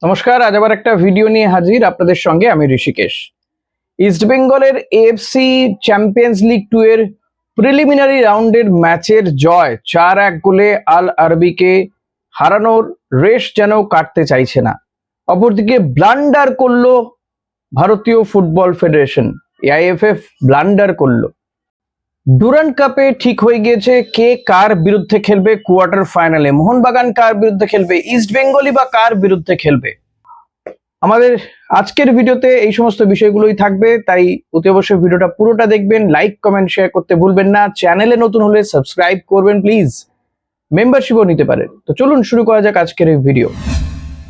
নমস্কার, আজ আবার একটা ভিডিও নিয়ে হাজির আপনাদের সঙ্গে আমি ঋষিকেশ। ইস্ট বেঙ্গলের এএফসি চ্যাম্পিয়ন্স লিগ 2 এর প্রিলিমিনারি রাউন্ডের ম্যাচের জয় 4-1 গোলে আল আরবিকে হারানোর রেশ যেন কাটতে চাইছে না। অপরদিকে ব্লান্ডার করলো ভারতীয় ফুটবল ফেডারেশন, এআইএফএফ ব্লান্ডার করলো। ডুরান্ড কাপে ঠিক হয়ে গিয়েছে কে কার বিরুদ্ধে খেলবে কোয়ার্টার ফাইনালে। মোহনবাগান কার বিরুদ্ধে খেলবে, ইস্ট বেঙ্গলই বা কার বিরুদ্ধে খেলবে। আমাদের আজকের ভিডিওতে এই সমস্ত বিষয়গুলোই থাকবে, তাই অতি অবশ্যই ভিডিওটা পুরোটা দেখবেন, লাইক কমেন্ট শেয়ার করতে ভুলবেন না। চ্যানেলে নতুন হলে সাবস্ক্রাইব করবেন প্লিজ, মেম্বারশিপও নিতে পারেন। তো চলুন শুরু করা যাক আজকের এই ভিডিও।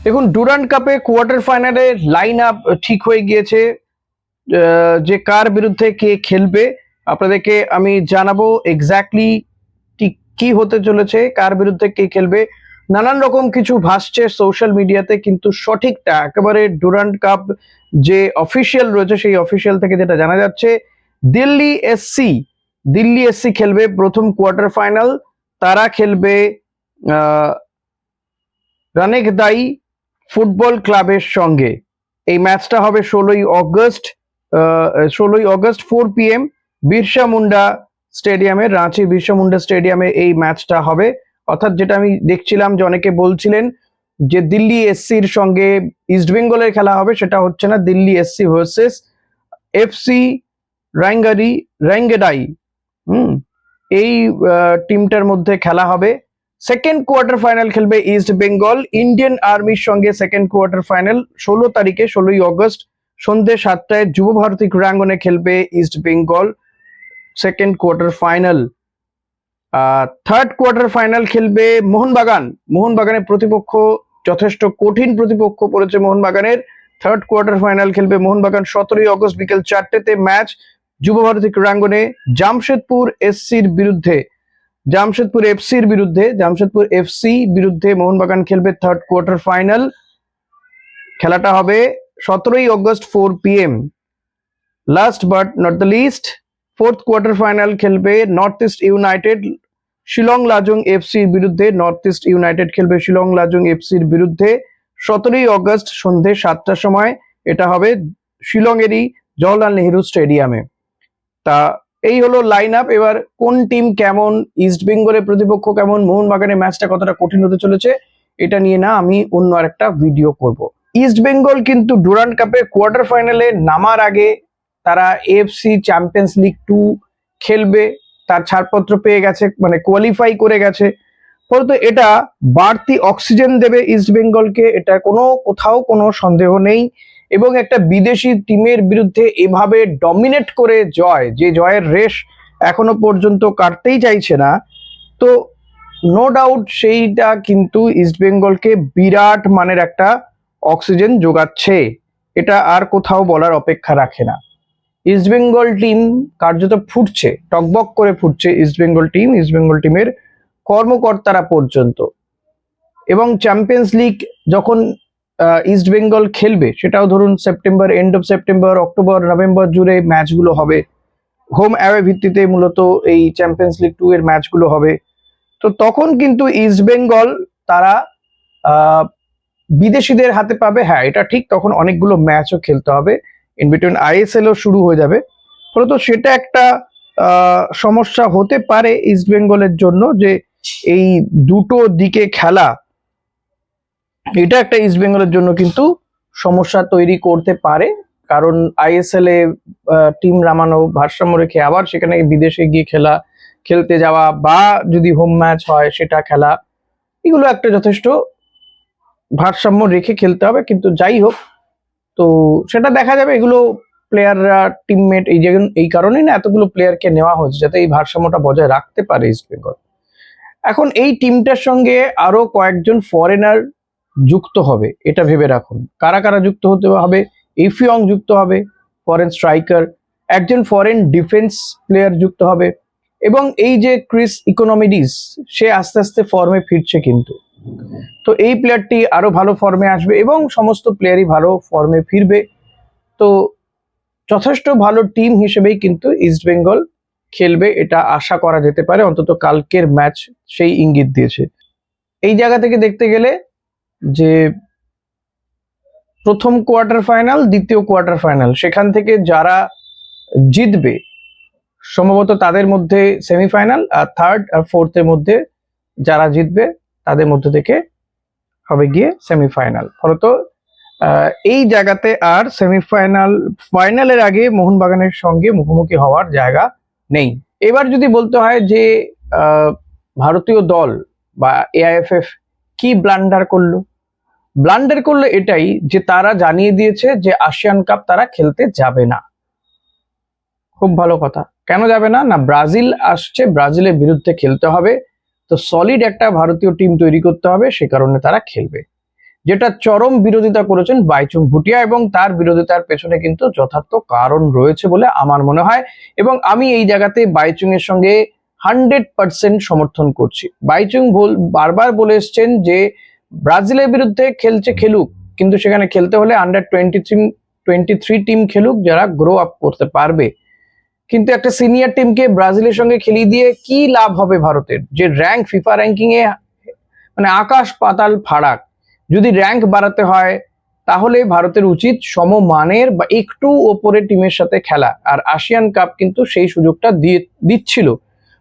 দেখুন, ডুরান্ড কাপে কোয়ার্টার ফাইনালে লাইন আপ ঠিক হয়ে গিয়েছে, যে কার বিরুদ্ধে কে খেলবে আপনাদেরকে আমি জানাবো এক্স্যাক্টলি ঠিক কি হতে চলেছে, কার বিরুদ্ধে কে খেলবে। নানান রকম কিছু ভাসছে সোশ্যাল মিডিয়াতে, কিন্তু সঠিকটা একেবারে ডুরান্ড কাপ যে অফিসিয়াল রয়েছে সেই অফিসিয়াল থেকে যেটা জানা যাচ্ছে, দিল্লি এসসি খেলবে প্রথম কোয়ার্টার ফাইনাল। তারা খেলবে রানেঘদাই ফুটবল ক্লাবের সঙ্গে। এই ম্যাচটা হবে 16ই অগস্ট 4 PM বিরসা মুন্ডা স্টেডিয়ামে, রাঁচি বিরসা মুন্ডা স্টেডিয়ামে এই ম্যাচটা হবে। অর্থাৎ যেটা আমি দেখছিলাম যে অনেকে বলছিলেন যে দিল্লি এসসির সঙ্গে ইস্ট বেঙ্গলের খেলা হবে, সেটা হচ্ছে না। দিল্লি এসসি ভার্সেস এফসি রাঙ্গেডাই এই টিমটার মধ্যে খেলা হবে। সেকেন্ড কোয়ার্টার ফাইনাল খেলবে ইস্ট বেঙ্গল ইন্ডিয়ান আর্মির সঙ্গে। সেকেন্ড কোয়ার্টার ফাইনাল 16ই অগস্ট সন্ধ্যে 7টায় যুব ভারতী ক্রীড়াঙ্গনে খেলবে east Bengal second quarter final. Third quarter final খেলবে মোহনবাগানের প্রতিপক্ষ যথেষ্ট কঠিন প্রতিপক্ষ পড়েছে মোহনবাগানের। থার্ড কোয়ার্টার ফাইনাল খেলবে মোহনবাগান 17ই অগস্ট বিকেল 4টেতে ম্যাচ যুব ভারতী ক্রীড়াঙ্গনে জামশেদপুর এফসির বিরুদ্ধে মোহনবাগান খেলবে থার্ড কোয়ার্টার ফাইনাল। খেলাটা হবে 17ই August 4 PM। Last but not the least, fourth quarter final খেলবে north east united Shillong Lajong এফসির বিরুদ্ধে। নর্থ ইস্ট ইউনাইটেড খেলবে শিলং লাজং এফসির বিরুদ্ধে 17ই অগস্ট সন্ধ্যে 7টার সময়। এটা হবে শিলংয়েরই জওহরলাল নেহেরু স্টেডিয়ামে। তা এই হলো লাইন আপ। এবার কোন টিম কেমন, ইস্ট বেঙ্গলের প্রতিপক্ষ কেমন, মোহনবাগানের ম্যাচটা কতটা কঠিন হতে চলেছে, এটা নিয়ে না আমি অন্য আরেকটা ভিডিও করব। ইস্ট বেঙ্গল কিন্তু ডুরান্ড কাপে কোয়ার্টার ফাইনালে নামার আগে তারা এএফসি চ্যাম্পিয়ন্স লিগ 2 খেলবে, তার ছাড়পত্র পেয়ে গেছে, মানে কোয়ালিফাই করে গেছে। ফলত এটা বাড়তি অক্সিজেন দেবে ইস্ট বেঙ্গলকে, এটা কোথাও কোনো সন্দেহ নেই। এবং একটা বিদেশি টিমের বিরুদ্ধে এভাবে ডমিনেট করে জয়ের রেশ এখনো পর্যন্ত কাটতেই চাইছে না, তো নো ডাউট সেইটা কিন্তু ইস্ট বেঙ্গলকে বিরাট মানের একটা অক্সিজেন যোগাচ্ছে। এটা আর কোথাও বলার অপেক্ষা রাখে না। ইস্ট বেঙ্গল টিম কার্যত ফুটছে, টকবক করে ফুটছে ইস্ট বেঙ্গল টিমের কর্মকর্তারা পর্যন্ত। এবং চ্যাম্পিয়ন্স লিগ যখন ইস্ট বেঙ্গল খেলবে, সেটাও ধরুন September, end of September, October, November জুড়ে ম্যাচগুলো হবে। হোম অ্যাওয়ে ভিত্তিতে মূলত এই চ্যাম্পিয়ন্স লিগ 2 এর ম্যাচগুলো হবে। তো তখন কিন্তু ইস্ট বেঙ্গল তারা বিদেশিদের হাতে পাবে। হ্যাঁ, এটা ঠিক, তখন অনেকগুলো ম্যাচও খেলতে হবে, ইন বিটুইন আইএসএলও শুরু হয়ে যাবে। ফলত সেটা একটা সমস্যা হতে পারে ইস্ট বেঙ্গলের জন্য, যে এই দুটো দিকে খেলা, এটা একটা ইস্ট বেঙ্গলের জন্য কিন্তু সমস্যা তৈরি করতে পারে। কারণ আইএসএল এ টিম নামানো, ভারসাম্য রেখে আবার সেখানে বিদেশে গিয়ে খেলতে যাওয়া, বা যদি হোম ম্যাচ হয় সেটা খেলা, এগুলো একটা যথেষ্ট ভারসাম্য রেখে খেলতে হবে। কিন্তু যাই হোক, তো সেটা দেখা যাবে। এগুলো প্লেয়াররা, টিমমেট, এই কারণেই না এতগুলো প্লেয়ারকে নেওয়া হচ্ছে, যাতে এই ভারসাম্যটা বজায় রাখতে পারে ইস্ট বেঙ্গল। এখন এই টিমটার সঙ্গে আরো কয়েকজন ফরেনার যুক্ত হবে, এটা ভেবে রাখুন। কারা কারা যুক্ত হতে হবে? ইফিয়ং যুক্ত হবে, ফরেন স্ট্রাইকার। একজন ফরেন ডিফেন্স প্লেয়ার যুক্ত হবে। এবং এই যে ক্রিস ইকোনমিডিস, সে আস্তে আস্তে ফর্মে ফিরছে কিন্তু। তো এই প্লেয়ারটি আরো ভালো ফর্মে আসবে এবং সমস্ত প্লেয়ারই ভালো ফর্মে ফিরবে। তো যথেষ্ট ভালো টিম হিসেবেই কিন্তু ইস্ট বেঙ্গল খেলবে, এটা আশা করা যেতে পারে। অন্তত কালকের ম্যাচ সেই ইঙ্গিত দিয়েছে। এই জায়গা থেকে দেখতে গেলে যে প্রথম কোয়ার্টার ফাইনাল, দ্বিতীয় কোয়ার্টার ফাইনাল, সেখান থেকে যারা জিতবে সম্ভবত তাদের মধ্যে সেমিফাইনাল, আর থার্ড আর ফোর্থের মধ্যে যারা জিতবে তাদের মধ্যে থেকে হবে গিয়ে সেমিফাইনাল। ফলত এই জায়গাতে আর সেমিফাইনাল ফাইনালের আগে মোহনবাগানের সঙ্গে মুখোমুখি হওয়ার জায়গা নেই। এবার যদি বলতে হয় যে ভারতীয় দল বা এআইএফএফ কি ব্লান্ডার করলো, ব্লান্ডার করলো এটাই যে তারা জানিয়ে দিয়েছে যে আসিয়ান কাপ তারা খেলতে যাবে না। খুব ভালো কথা। কেন যাবে না? না, ব্রাজিল আসছে, ব্রাজিলের বিরুদ্ধে খেলতে হবে, তো সলিড একটা ভারতীয় টিম তৈরি করতে হবে, সে কারণে তারা খেলবে। যেটা চরম বিরোধিতা করেছেন বাইচুং ভুটিয়া, এবং তার বিরোধিতার পেছনে কিন্তু যথার্থ কারণ রয়েছে বলে আমার মনে হয়, এবং আমি এই জায়গাতে বাইচুং এর সঙ্গে 100% সমর্থন করছি। বাইচুং বারবার বলে এসছেন যে ব্রাজিলের বিরুদ্ধে খেলছে, খেলুক, কিন্তু সেখানে খেলতে হলে আন্ডার 23 টিম খেলুক যারা গ্রো আপ করতে পারবে। কিন্তু একটা সিনিয়র টিমকে ব্রাজিলের সঙ্গে খেলিয়ে দিয়ে কি লাভ হবে ভারতের? যে র্যাঙ্ক, ফিফা র্যাঙ্কিং এ মানে আকাশ পাতাল ফারাক। যদি র্যাঙ্ক বাড়াতে হয় তাহলে ভারতের উচিত সমমানের বা একটু ওপরে টিমের সাথে খেলা, আর আসিয়ান কাপ কিন্তু সেই সুযোগটা দিচ্ছিল।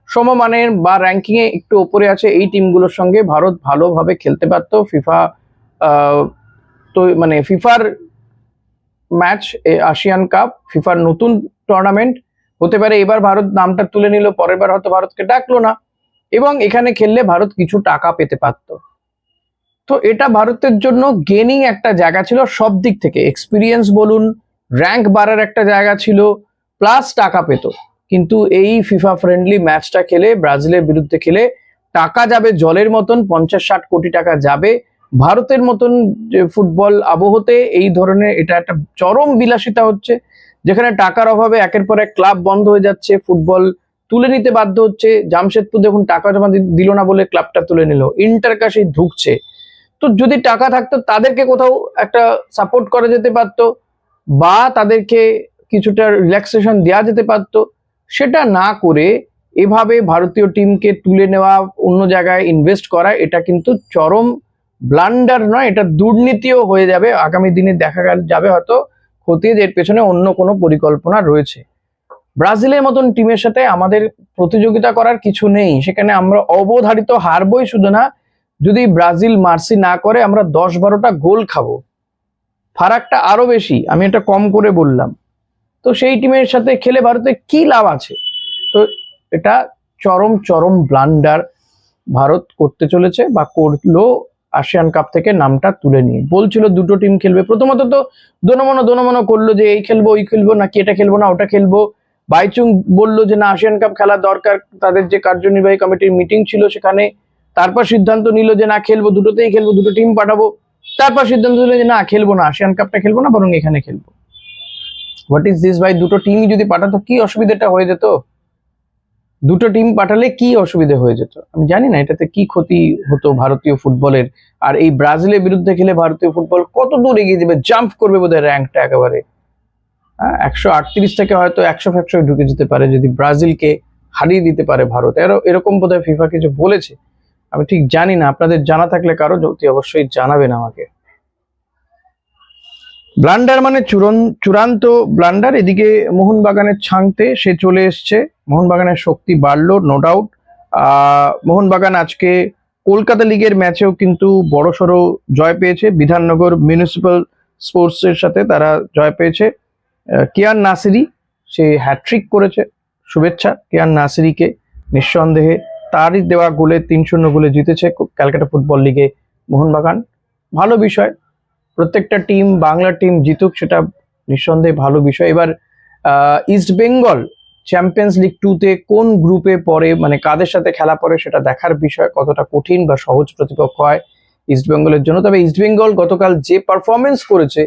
সমমানের বা র্যাঙ্কিং এ একটু ওপরে আছে এই টিমগুলোর সঙ্গে ভারত ভালোভাবে খেলতে পারতো। ফিফা তো মানে ফিফার ম্যাচ, আসিয়ান কাপ ফিফার নতুন টুর্নামেন্ট হতে পারে, এবার ভারত নামটা তুলে নিল, পরের বার হয়তো ভারতকে ডাকলো না, এবং এখানে খেললে ভারত কিছু টাকা পেতে পারত। তো এটা ভারতের জন্য গেনিং একটা জায়গা ছিল সব দিক থেকে, এক্সপিরিয়েন্স বলুন, র্যাঙ্ক বাড়ার একটা জায়গা ছিল, প্লাস টাকা পেত। কিন্তু এই ফিফা ফ্রেন্ডলি ম্যাচটা খেলে, ব্রাজিলের বিরুদ্ধে খেলে টাকা যাবে জলের মতন, 50-60 কোটি টাকা যাবে। ভারতের মতন যে ফুটবল আবহতে এই ধরনের এটা একটা চরম বিলাসিতা হচ্ছে, যেখানে টাকার অভাবে একের পর এক ক্লাব বন্ধ হয়ে যাচ্ছে, ফুটবল তুলে নিতে বাধ্য হচ্ছে। জামশেদপুর দেখুন টাকা জমা দিল না বলে ক্লাবটা তুলে নিল, ইন্টার কাশি ঢুকছে। তো যদি টাকা থাকতো তাদেরকে কোথাও একটা সাপোর্ট করা যেতে পারতো, বা তাদেরকে কিছুটা রিল্যাক্সেশন দেওয়া যেতে পারতো। সেটা না করে এভাবে ভারতীয় টিমকে তুলে নেওয়া, অন্য জায়গায় ইনভেস্ট করা, এটা কিন্তু চরম ব্লান্ডার নয়, এটা দুর্নীতিও হয়ে যাবে। আগামী দিনে দেখা যাবে হয়তো খতিয়ে এর পেছনে অন্য কোনো পরিকল্পনা রয়েছে। ব্রাজিলের মতন টিমের সাথে আমাদের প্রতিযোগিতা করার কিছু নেই, সেখানে আমরা অবধারিত হারবই শুধু না, যদি ব্রাজিল মার্সি না করে আমরা 10-12টা গোল খাবো, ফারাকটা আরো বেশি, আমি এটা কম করে বললাম। তো সেই টিমের সাথে খেলে ভারতের কি লাভ আছে? তো এটা চরম চরম ব্লান্ডার ভারত করতে চলেছে, বা করলো আসিয়ান কাপ থেকে নামটা তুলে নিয়ে। বলছিল দুটো টিম খেলবে, প্রথমত তো দোনমনো করলো যে এই খেলবো ওই খেলবো, নাকি এটা খেলবো না ওটা খেলবো। বাইচুং বললো যে না, আসিয়ান কাপ খেলা দরকার, তাদের যে কার্যনির্বাহী কমিটির মিটিং ছিল সেখানে। তারপর সিদ্ধান্ত নিল যে না, খেলবো, দুটোতেই খেলবো, দুটো টিম পাঠাবো। তারপর সিদ্ধান্ত নিল যে না, খেলবো না, আসিয়ান কাপটা খেলবো না, বরং এখানে খেলবো। হোয়াট ইজ দিস ভাই? দুটো টিমই যদি পাঠাতো কি অসুবিধাটা হয়ে যেত? দুটো টিম পাঠালে কি অসুবিধা হয়ে যেত? আমি জানি না এটাতে কি ক্ষতি হতো ভারতীয় ফুটবলের। আর এই ব্রাজিলের বিরুদ্ধে খেলে ভারতীয় ফুটবল কত দূর এগিয়ে যাবে, জাম্প করবে বোধহয় র্যাঙ্কটা একেবারে। 138 থেকে হয়তো 100 ঢুকে যেতে পারে যদি ব্রাজিলকে হারিয়ে দিতে পারে ভারত। এরকম বোধহয় ফিফা কিছু বলেছে, আমি ঠিক জানি না। আপনাদের জানা থাকলে কারো অতি অবশ্যই জানাবেন আমাকে। ব্লান্ডার মানে চূড়ান্ত ব্লান্ডার। এদিকে মোহনবাগানের ছাংতে সে চলে এসছে, মোহনবাগানের শক্তি বাড়লো, নো ডাউট। মোহনবাগান আজকে কলকাতা লিগের ম্যাচেও কিন্তু বড়সড় জয় পেয়েছে, বিধাননগর মিউনিসিপ্যাল স্পোর্টসের সাথে তারা জয় পেয়েছে। কিয়ান নাসিরি সে হ্যাট্রিক করেছে, শুভেচ্ছা কিয়ান নাসিরিকে। নিঃসন্দেহে তারই দেওয়া গোলে 3-0 গোলে জিতেছে ক্যালকাটা ফুটবল লিগে মোহনবাগান। ভালো বিষয়, প্রত্যেকটা টিম, বাংলা টিম জিতুক, সেটা নিঃসন্দেহে ভালো বিষয়। এবার ইস্ট বেঙ্গল চ্যাম্পিয়ন্স লিগ 2-তে কোন গ্রুপে পড়ে, মানে কাদের সাথে খেলা পড়ে, সেটা দেখার বিষয়, কতটা কঠিন বা সহজ প্রতিপক্ষ হয় ইস্ট বেঙ্গলের জন্য। তবে ইস্ট বেঙ্গল গতকাল যে পারফরমেন্স করেছে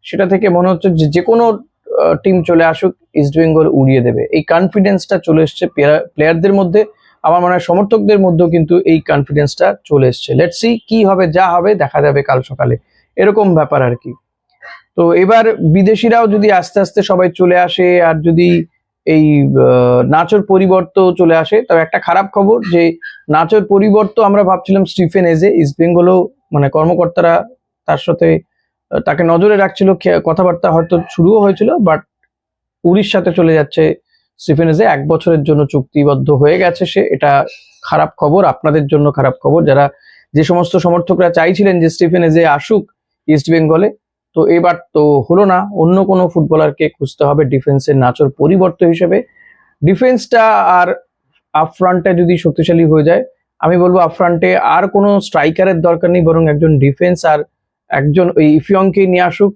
সেটা থেকে মনে হচ্ছে যে কোনো টিম চলে আসুক ইস্ট বেঙ্গল উড়িয়ে দেবে। এই কনফিডেন্সটা চলে এসছে প্লেয়ারদের মধ্যে, আমার মনে হয় সমর্থকদের মধ্যেও কিন্তু এই কনফিডেন্সটা চলে এসছে। লেটস সি কি হবে, যা হবে দেখা যাবে কাল সকালে, এরকম ব্যাপার আর কি। তো এবার বিদেশিরাও যদি আস্তে আস্তে সবাই চলে আসে, আর যদি এই নাচর পরিবর্তন চলে আসে, তবে একটা খারাপ খবর যে নাচর পরিবর্তন আমরা ভাবছিলাম স্টিফেন এজে, ইস্ট বেঙ্গলও মানে কর্মকর্তারা তার সাথে তাকে নজরে রাখছিল, কথাবার্তা হয়তো শুরুও হয়েছিল, বাট উড়িষ্যাতে চলে যাচ্ছে স্টিফেন এজে, 1 বছরের জন্য চুক্তিবদ্ধ হয়ে গেছে সে। এটা খারাপ খবর, আপনাদের জন্য খারাপ খবর, যারা যে সমস্ত সমর্থকরা চাইছিলেন যে স্টিফেন এজে আসুক ইস্ট বেঙ্গলে। তো এবার তো হলো না, অন্য কোনো ফুটবলারকে খুঁজতে হবে ডিফেন্সের নাচর পরিবর্তন হিসেবে। ডিফেন্সটা আর আপফ্রন্টে যদি শক্তিশালী হয়ে যায়, আমি বলবো আপফ্রন্টে আর কোনো স্ট্রাইকারের দরকার নেই, বরং একজন ডিফেন্স আর একজন ওই ইফিয়ংকে নিয়ে আসুক।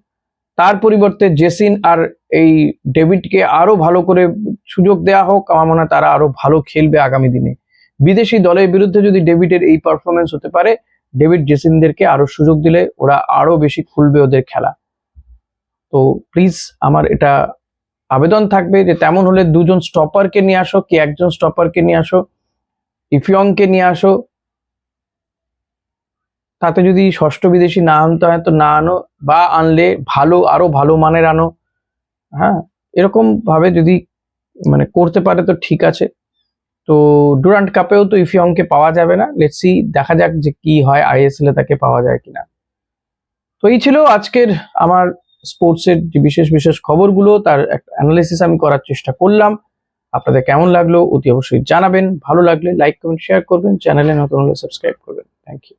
তার পরিবর্তে জেসিন আর এই ডেভিডকে আরো ভালো করে সুযোগ দেওয়া হোক। আমার মনে হয় তারা আরো ভালো খেলবে আগামী দিনে। বিদেশি দলের বিরুদ্ধে যদি ডেভিডের এই পারফরমেন্স হতে পারে, ডেভিড জেসিনদেরকে আরো সুযোগ দিলে ওরা আরো বেশি খুলবে ওদের খেলা। তো প্লিজ আমার এটা আবেদন থাকবে যে তেমন হলে 2জন স্টপারকে নিয়ে আসো, কি 1জন স্টপারকে নিয়ে আসো, ইফিয়ংকে নিয়ে আসো। তাতে যদি ষষ্ঠ বিদেশি না আনতে হয় তো না আনো, বা আনলে আরো ভালো মানের আনো। হ্যাঁ, এরকম ভাবে যদি মানে করতে পারে তো ঠিক আছে। তো ডুরান্ট কাপেও তো ইফিয়ংকে পাওয়া যাবে না, লেটস সি, দেখা যাক যে কি হয় আইএসএল এ তাকে পাওয়া যায় কিনা। তো এই ছিল আজকের আমার স্পোর্টসের যে বিশেষ বিশেষ খবরগুলো, তার একটা অ্যানালিসিস আমি করার চেষ্টা করলাম। আপনাদের কেমন লাগলো অতি অবশ্যই জানাবেন। ভালো লাগলে লাইক কমেন্ট শেয়ার করবেন, চ্যানেলে নতুন হলে সাবস্ক্রাইব করবেন। Thank you.